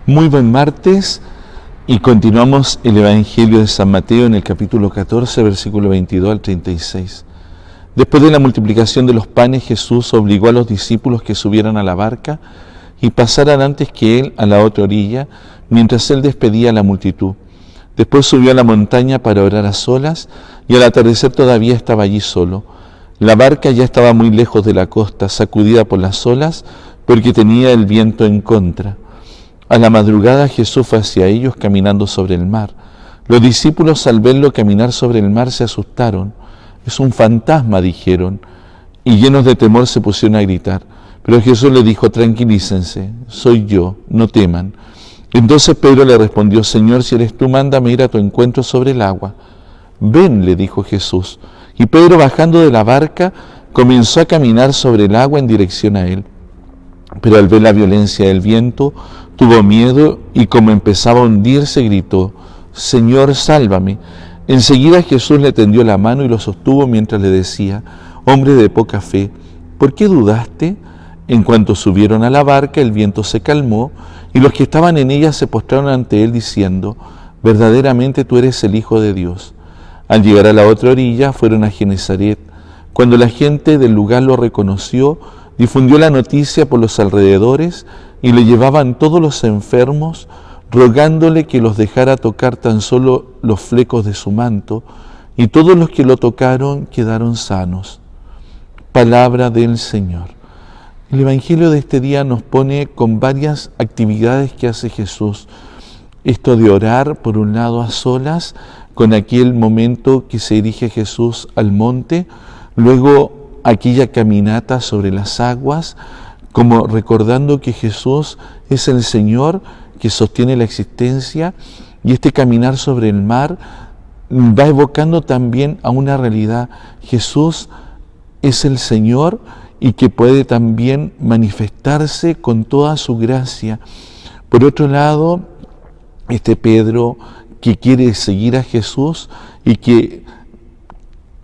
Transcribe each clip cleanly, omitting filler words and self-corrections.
Muy buen martes y continuamos el Evangelio de San Mateo en el capítulo 14, versículo 22 al 36. Después de la multiplicación de los panes, Jesús obligó a los discípulos que subieran a la barca y pasaran antes que él a la otra orilla, mientras él despedía a la multitud. Después subió a la montaña para orar a solas y al atardecer todavía estaba allí solo. La barca ya estaba muy lejos de la costa, sacudida por las olas, porque tenía el viento en contra. A la madrugada Jesús fue hacia ellos caminando sobre el mar. Los discípulos al verlo caminar sobre el mar se asustaron. «Es un fantasma», dijeron, y llenos de temor se pusieron a gritar. Pero Jesús les dijo: «Tranquilícense, soy yo, no teman». Entonces Pedro le respondió: «Señor, si eres tú, mándame ir a tu encuentro sobre el agua». «Ven», le dijo Jesús. Y Pedro, bajando de la barca, comenzó a caminar sobre el agua en dirección a él. Pero al ver la violencia del viento, tuvo miedo y como empezaba a hundirse, gritó: «Señor, sálvame». Enseguida Jesús le tendió la mano y lo sostuvo mientras le decía: «Hombre de poca fe, ¿por qué dudaste?». En cuanto subieron a la barca, el viento se calmó y los que estaban en ella se postraron ante él diciendo: «Verdaderamente tú eres el Hijo de Dios». Al llegar a la otra orilla, fueron a Genesaret. Cuando la gente del lugar lo reconoció, difundió la noticia por los alrededores y le llevaban todos los enfermos, rogándole que los dejara tocar tan solo los flecos de su manto, y todos los que lo tocaron quedaron sanos. Palabra del Señor. El Evangelio de este día nos pone con varias actividades que hace Jesús. Esto de orar, por un lado, a solas, con aquel momento que se dirige Jesús al monte, luego aquella caminata sobre las aguas, como recordando que Jesús es el Señor que sostiene la existencia, y este caminar sobre el mar va evocando también a una realidad. Jesús es el Señor y que puede también manifestarse con toda su gracia. Por otro lado, este Pedro que quiere seguir a Jesús y que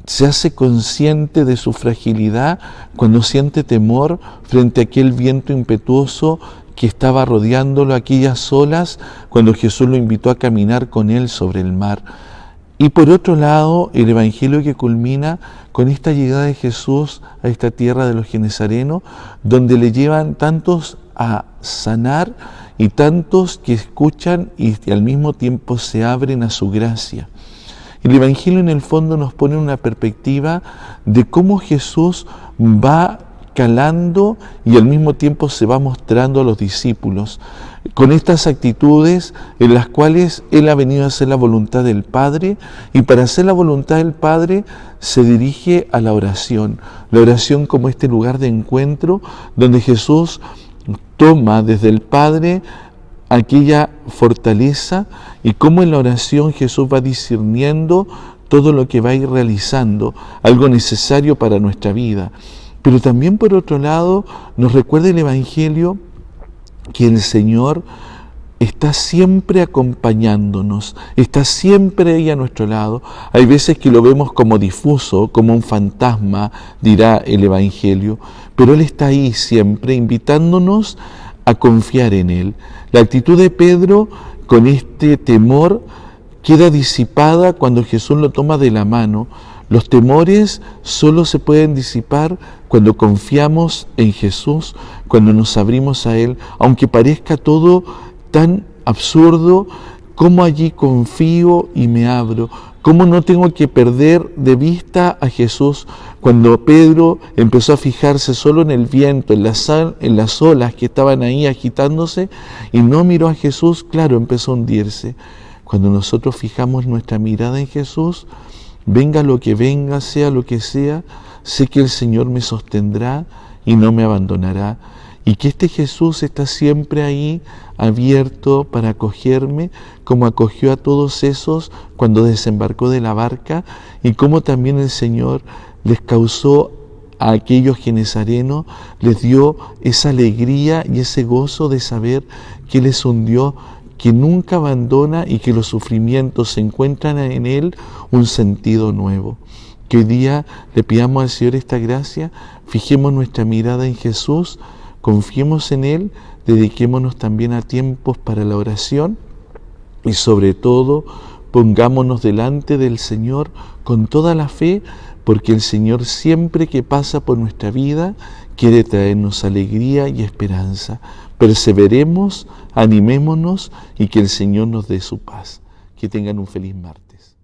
se hace consciente de su fragilidad cuando siente temor frente a aquel viento impetuoso que estaba rodeándolo, aquellas olas, cuando Jesús lo invitó a caminar con él sobre el mar. Y por otro lado, el Evangelio que culmina con esta llegada de Jesús a esta tierra de los genesarenos, donde le llevan tantos a sanar y tantos que escuchan y al mismo tiempo se abren a su gracia. El Evangelio en el fondo nos pone una perspectiva de cómo Jesús va calando y al mismo tiempo se va mostrando a los discípulos con estas actitudes en las cuales Él ha venido a hacer la voluntad del Padre, y para hacer la voluntad del Padre se dirige a la oración como este lugar de encuentro donde Jesús toma desde el Padre aquella fortaleza, y cómo en la oración Jesús va discerniendo todo lo que va a ir realizando, algo necesario para nuestra vida. Pero también por otro lado nos recuerda el Evangelio que el Señor está siempre acompañándonos, está siempre ahí a nuestro lado. Hay veces que lo vemos como difuso, como un fantasma, dirá el Evangelio, pero Él está ahí siempre invitándonos a confiar en Él. La actitud de Pedro con este temor queda disipada cuando Jesús lo toma de la mano. Los temores solo se pueden disipar cuando confiamos en Jesús, cuando nos abrimos a Él, aunque parezca todo tan absurdo. ¿Cómo allí confío y me abro? ¿Cómo no tengo que perder de vista a Jesús? Cuando Pedro empezó a fijarse solo en el viento, en las olas que estaban ahí agitándose, y no miró a Jesús, claro, empezó a hundirse. Cuando nosotros fijamos nuestra mirada en Jesús, venga lo que venga, sea lo que sea, sé que el Señor me sostendrá y no me abandonará. Y que este Jesús está siempre ahí, abierto para acogerme, como acogió a todos esos cuando desembarcó de la barca, y como también el Señor les causó a aquellos genesarenos, les dio esa alegría y ese gozo de saber que Él es un Dios que nunca abandona y que los sufrimientos encuentran en Él un sentido nuevo. Que hoy día le pidamos al Señor esta gracia, fijemos nuestra mirada en Jesús, confiemos en Él, dediquémonos también a tiempos para la oración y sobre todo pongámonos delante del Señor con toda la fe, porque el Señor siempre que pasa por nuestra vida quiere traernos alegría y esperanza. Perseveremos, animémonos y que el Señor nos dé su paz. Que tengan un feliz martes.